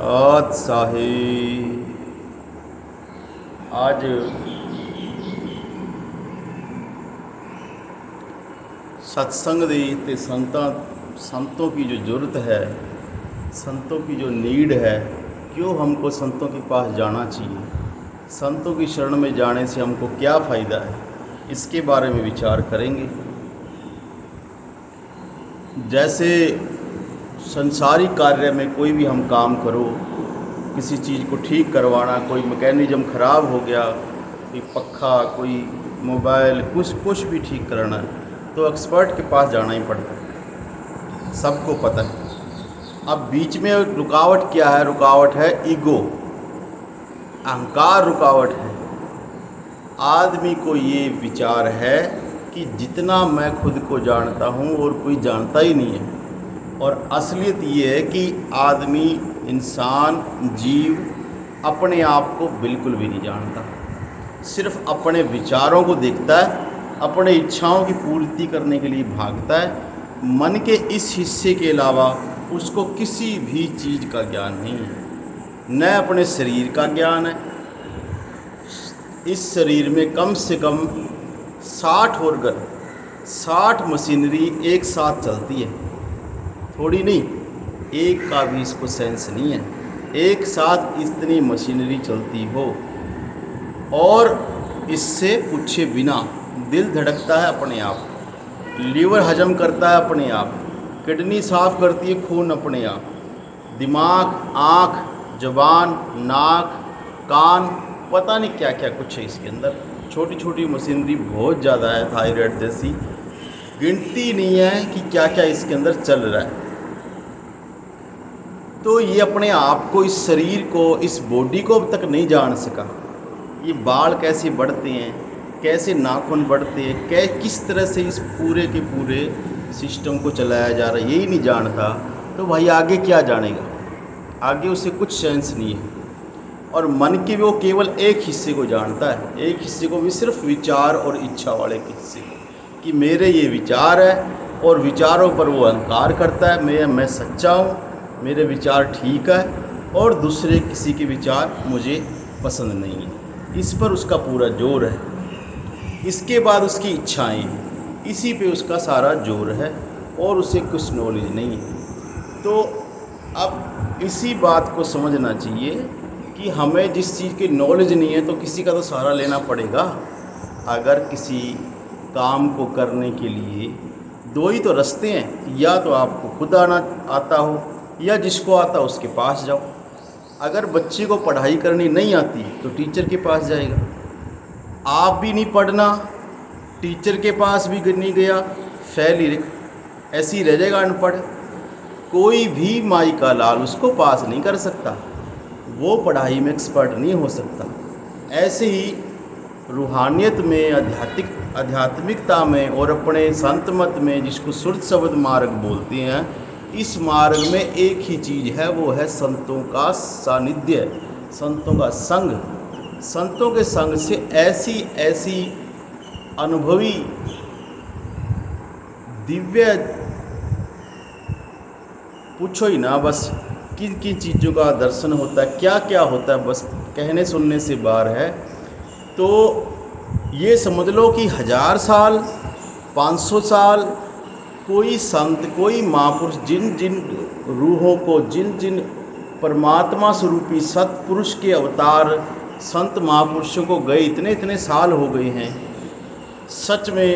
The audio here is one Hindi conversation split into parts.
बादशाही। आज सत्संग दी ते संतों की जो ज़रूरत है, संतों की जो नीड है, क्यों हमको संतों के पास जाना चाहिए, संतों की शरण में जाने से हमको क्या फ़ायदा है, इसके बारे में विचार करेंगे। जैसे संसारिक कार्य में कोई भी हम काम करो, किसी चीज़ को ठीक करवाना, कोई मैकेनिज़्म ख़राब हो गया, कोई पखा, कोई मोबाइल, कुछ भी ठीक करना है तो एक्सपर्ट के पास जाना ही पड़ता है, सबको पता है। अब बीच में रुकावट क्या है? रुकावट है ईगो, अहंकार रुकावट है। आदमी को ये विचार है कि जितना मैं खुद को जानता हूँ और कोई जानता ही नहीं है। और असलियत ये है कि आदमी, इंसान, जीव अपने आप को बिल्कुल भी नहीं जानता, सिर्फ अपने विचारों को देखता है, अपने इच्छाओं की पूर्ति करने के लिए भागता है। मन के इस हिस्से के अलावा उसको किसी भी चीज़ का ज्ञान नहीं है। न अपने शरीर का ज्ञान है। इस शरीर में कम से कम 60 ऑर्गन, 60 मशीनरी एक साथ चलती है, थोड़ी नहीं, एक का भी इसको सेंस नहीं है। एक साथ इतनी मशीनरी चलती हो और इससे पूछे बिना दिल धड़कता है अपने आप, लीवर हजम करता है अपने आप, किडनी साफ करती है खून अपने आप, दिमाग, आँख, ज़ुबान, नाक, कान, पता नहीं क्या क्या कुछ है इसके अंदर। छोटी छोटी मशीनरी बहुत ज़्यादा है, थायराइड जैसी, गिनती नहीं है कि क्या क्या इसके अंदर चल रहा है। तो ये अपने आप को, इस शरीर को, इस बॉडी को अब तक नहीं जान सका। ये बाल कैसे बढ़ते हैं, कैसे नाखून बढ़ते हैं, किस तरह से इस पूरे के पूरे सिस्टम को चलाया जा रहा है, यही नहीं जानता। तो भाई आगे क्या जानेगा? आगे उसे कुछ सेंस नहीं है। और मन के वो केवल एक हिस्से को जानता है, एक हिस्से को भी, सिर्फ विचार और इच्छा वाले हिस्से को, कि मेरे ये विचार है, और विचारों पर वो अहंकार करता है, मैं सच्चा हूँ, मेरे विचार ठीक है, और दूसरे किसी के विचार मुझे पसंद नहीं है। इस पर उसका पूरा जोर है। इसके बाद उसकी इच्छाएं हैं, इसी पे उसका सारा जोर है, और उसे कुछ नॉलेज नहीं है। तो अब इसी बात को समझना चाहिए कि हमें जिस चीज़ की नॉलेज नहीं है तो किसी का तो सहारा लेना पड़ेगा। अगर किसी काम को करने के लिए दो ही तो रास्ते हैं, या तो आपको खुद आना आता हो, या जिसको आता उसके पास जाओ। अगर बच्चे को पढ़ाई करनी नहीं आती तो टीचर के पास जाएगा। आप भी नहीं पढ़ना, टीचर के पास भी नहीं गया, फेल ही ऐसे ही रह जाएगा, अनपढ़। कोई भी माई का लाल उसको पास नहीं कर सकता, वो पढ़ाई में एक्सपर्ट नहीं हो सकता। ऐसे ही रूहानियत में, आध्यात्मिकता में और अपने संत मत में, जिसको सुरत शब्द मार्ग बोलते हैं, इस मार्ग में एक ही चीज़ है, वो है संतों का सानिध्य, संतों का संग। संतों के संग से ऐसी ऐसी अनुभवी दिव्य, पूछो ही ना, बस किन किन चीज़ों का दर्शन होता है, क्या क्या होता है, बस कहने सुनने से बाहर है। तो ये समझ लो कि 1000 साल, 500 साल, कोई संत, कोई महापुरुष, जिन जिन रूहों को, जिन जिन परमात्मा स्वरूपी सत्पुरुष के अवतार संत महापुरुषों को गए इतने इतने साल हो गए हैं, सच में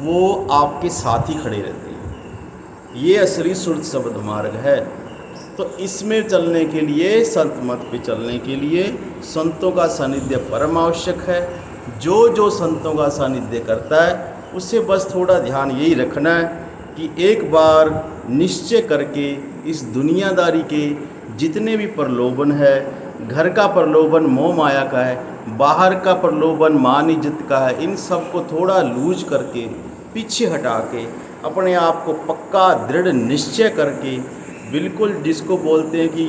वो आपके साथ ही खड़े रहते हैं। ये असली सुरत शब्द मार्ग है। तो इसमें चलने के लिए, संत मत पे चलने के लिए संतों का सानिध्य परम आवश्यक है। जो जो संतों का सानिध्य करता है उसे बस थोड़ा ध्यान यही रखना है कि एक बार निश्चय करके इस दुनियादारी के जितने भी प्रलोभन है, घर का प्रलोभन मोह माया का है, बाहर का प्रलोभन मान इज्जत का है, इन सब को थोड़ा लूज करके, पीछे हटा के, अपने आप को पक्का दृढ़ निश्चय करके, बिल्कुल जिसको बोलते हैं कि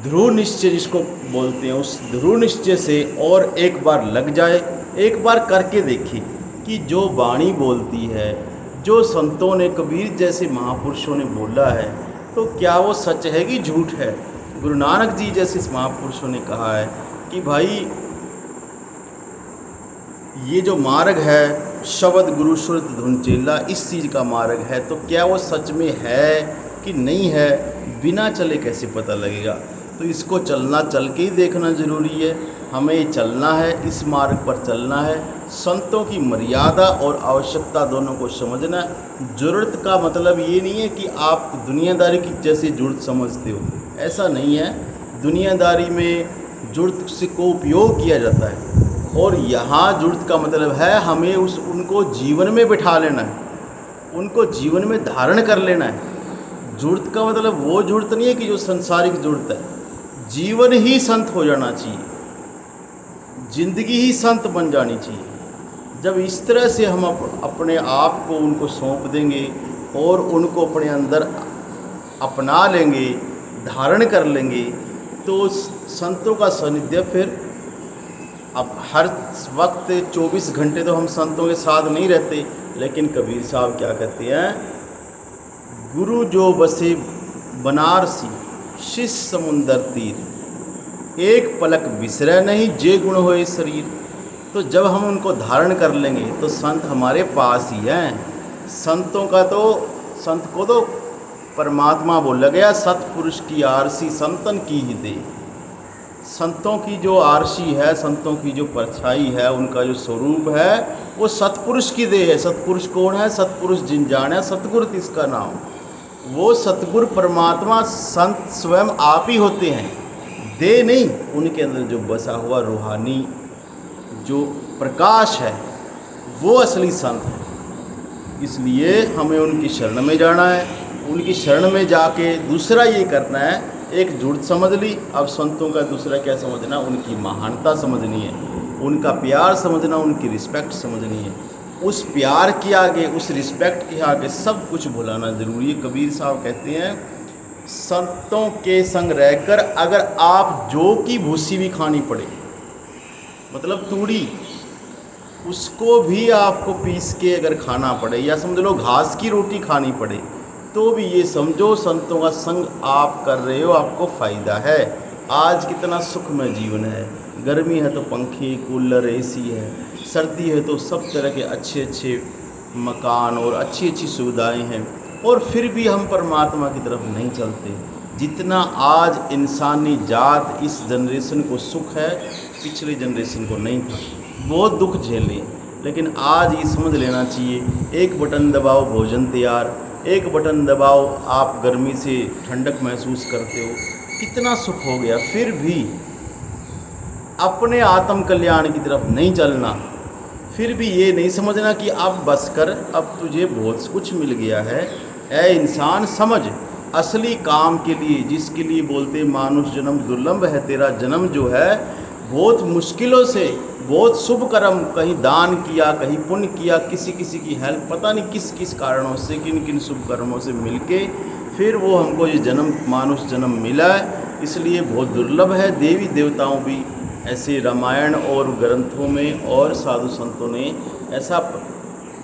ध्रुव निश्चय, जिसको बोलते हैं, उस ध्रुव निश्चय से और एक बार लग जाए, एक बार करके देखे कि जो वाणी बोलती है, जो संतों ने, कबीर जैसे महापुरुषों ने बोला है, तो क्या वो सच है कि झूठ है? गुरु नानक जी जैसे इस महापुरुषों ने कहा है कि भाई ये जो मार्ग है शब्द गुरु श्रुत धुन चेला, इस चीज़ का मार्ग है, तो क्या वो सच में है कि नहीं है, बिना चले कैसे पता लगेगा? तो इसको चल के ही देखना ज़रूरी है। हमें चलना है, इस मार्ग पर चलना है। संतों की मर्यादा और आवश्यकता दोनों को समझना है। ज़रूरत का मतलब ये नहीं है कि आप दुनियादारी की जैसे ज़रूरत समझते हो, ऐसा नहीं है। दुनियादारी में ज़रूरत से को उपयोग किया जाता है, और यहाँ ज़रूरत का मतलब है हमें उनको जीवन में बिठा लेना है, उनको जीवन में धारण कर लेना है। ज़रूरत का मतलब वो ज़रूरत नहीं है कि जो संसारिक ज़रूरत है। जीवन ही संत हो जाना चाहिए, ज़िंदगी ही संत बन जानी चाहिए। जब इस तरह से हम अपने आप को उनको सौंप देंगे और उनको अपने अंदर अपना लेंगे, धारण कर लेंगे, तो संतों का सानिध्य फिर, अब हर वक्त 24 घंटे तो हम संतों के साथ नहीं रहते, लेकिन कबीर साहब क्या कहते हैं, गुरु जो बसे बनारसी शिष्य समुंदर तीर, एक पलक बिसरे नहीं जे गुण होए शरीर। तो जब हम उनको धारण कर लेंगे तो संत हमारे पास ही हैं। संत को तो परमात्मा बोला गया, सतपुरुष की आरसी संतन की ही दे। संतों की जो आरसी है, संतों की जो परछाई है, उनका जो स्वरूप है, वो सतपुरुष की दे है। सतपुरुष कौन है? सतपुरुष जिन जाने सतगुरु तिसका नाम। वो सतगुरु परमात्मा संत स्वयं आप ही होते हैं, दे नहीं। उनके अंदर जो बसा हुआ रूहानी जो प्रकाश है, वो असली संत है। इसलिए हमें उनकी शरण में जाना है। उनकी शरण में जाके दूसरा ये करना है, एक ज़रूरत समझ ली, अब संतों का दूसरा क्या समझना, उनकी महानता समझनी है, उनका प्यार समझना, उनकी रिस्पेक्ट समझनी है। उस प्यार के आगे, उस रिस्पेक्ट के आगे सब कुछ भुलाना ज़रूरी है। कबीर साहब कहते हैं, संतों के संग रहकर अगर आप जौ की भूसी भी खानी पड़े, मतलब तूड़ी, उसको भी आपको पीस के अगर खाना पड़े, या समझ लो घास की रोटी खानी पड़े, तो भी ये समझो संतों का संग आप कर रहे हो, आपको फ़ायदा है। आज कितना सुखमय जीवन है, गर्मी है तो पंखे, कूलर, एसी है, सर्दी है तो सब तरह के अच्छे अच्छे मकान और अच्छी अच्छी सुविधाएं हैं, और फिर भी हम परमात्मा की तरफ नहीं चलते। जितना आज इंसानी जात इस जनरेशन को सुख है, पिछले जनरेशन को नहीं था। बहुत दुख झेले, लेकिन आज ये समझ लेना चाहिए, एक बटन दबाओ भोजन तैयार, एक बटन दबाओ आप गर्मी से ठंडक महसूस करते हो, कितना सुख हो गया। फिर भी अपने आत्म कल्याण की तरफ नहीं चलना, फिर भी ये नहीं समझना कि अब बस कर, अब तुझे बहुत कुछ मिल गया है। ऐ इंसान समझ, असली काम के लिए, जिसके लिए बोलते मानुष जन्म दुर्लभ है, तेरा जन्म जो है बहुत मुश्किलों से, बहुत शुभ कर्म, कहीं दान किया, कहीं पुण्य किया, किसी किसी की हेल्प, पता नहीं किस किस कारणों से, किन किन शुभ कर्मों से मिलके फिर वो हमको ये जन्म, मानुष जन्म मिला है। इसलिए बहुत दुर्लभ है। देवी देवताओं भी ऐसे रामायण और ग्रंथों में और साधु संतों ने ऐसा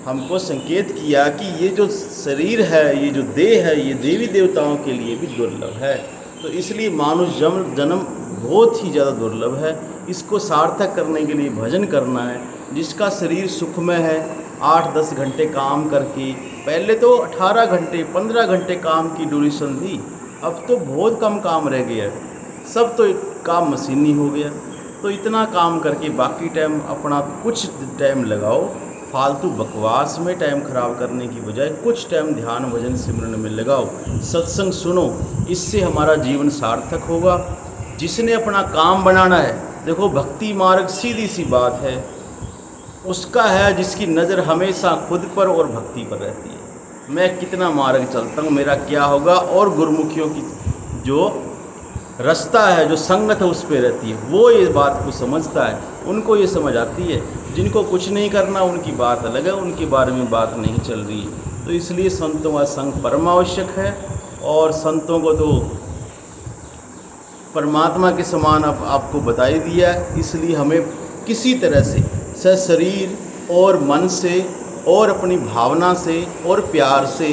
हमको संकेत किया कि ये जो शरीर है, ये जो देह है, ये देवी देवताओं के लिए भी दुर्लभ है। तो इसलिए मानुष जन्म बहुत ही ज़्यादा दुर्लभ है। इसको सार्थक करने के लिए भजन करना है। जिसका शरीर सुखमय है, 8-10 घंटे काम करके, पहले तो 18 घंटे 15 घंटे काम की ड्यूरेशन थी, अब तो बहुत कम काम रह गया, सब तो काम मशीनी हो गया। तो इतना काम करके बाकी टाइम अपना कुछ टाइम लगाओ फालतू बकवास में टाइम खराब करने की बजाय, कुछ टाइम ध्यान भजन सिमरन में लगाओ, सत्संग सुनो, इससे हमारा जीवन सार्थक होगा। जिसने अपना काम बनाना है, देखो भक्ति मार्ग सीधी सी बात है, उसका है जिसकी नज़र हमेशा खुद पर और भक्ति पर रहती है। मैं कितना मार्ग चलता हूँ, मेरा क्या होगा, और गुरुमुखियों की जो रास्ता है, जो संगत है, उस पर रहती है। वो ये बात को समझता है, उनको ये समझ आती है। जिनको कुछ नहीं करना, उनकी बात अलग है, उनके बारे में बात नहीं चल रही है। तो इसलिए संतों का संग परम आवश्यक है, और संतों को तो परमात्मा के समान अब आपको बता ही दिया है। इसलिए हमें किसी तरह से शरीर और मन से और अपनी भावना से और प्यार से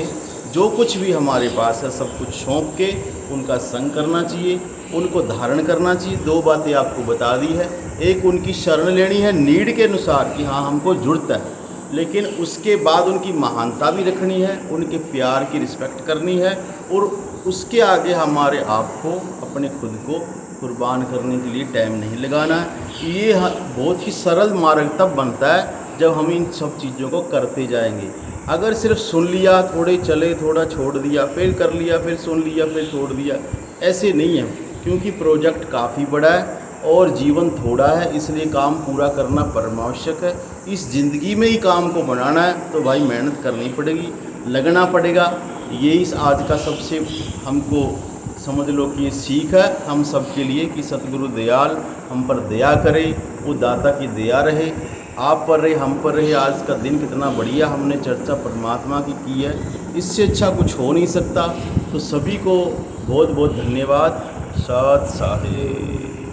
जो कुछ भी हमारे पास है सब कुछ सौंप के उनका संग करना चाहिए, उनको धारण करना चाहिए। 2 बातें आपको बता दी है, एक उनकी शरण लेनी है नीड के अनुसार कि हाँ हमको ज़रूरत है, लेकिन उसके बाद उनकी महानता भी रखनी है, उनके प्यार की रिस्पेक्ट करनी है, और उसके आगे हमारे आप को अपने खुद को कुर्बान करने के लिए टाइम नहीं लगाना है। ये बहुत ही सरल मार्ग तब बनता है जब हम इन सब चीज़ों को करते जाएंगे। अगर सिर्फ सुन लिया, थोड़े चले, थोड़ा छोड़ दिया, फिर कर लिया, फिर सुन लिया, फिर छोड़ दिया, ऐसे नहीं है, क्योंकि प्रोजेक्ट काफ़ी बड़ा है और जीवन थोड़ा है, इसलिए काम पूरा करना परमावश्यक है। इस ज़िंदगी में ही काम को बनाना है तो भाई मेहनत करनी पड़ेगी, लगना पड़ेगा। ये इस आज का सबसे हमको समझ लो कि ये सीख है हम सब के लिए कि सतगुरु दयाल हम पर दया करे, वो दाता की दया रहे, आप पर रहे, हम पर रहे। आज का दिन कितना बढ़िया हमने चर्चा परमात्मा की है, इससे अच्छा कुछ हो नहीं सकता। तो सभी को बहुत बहुत धन्यवाद। सत साहे।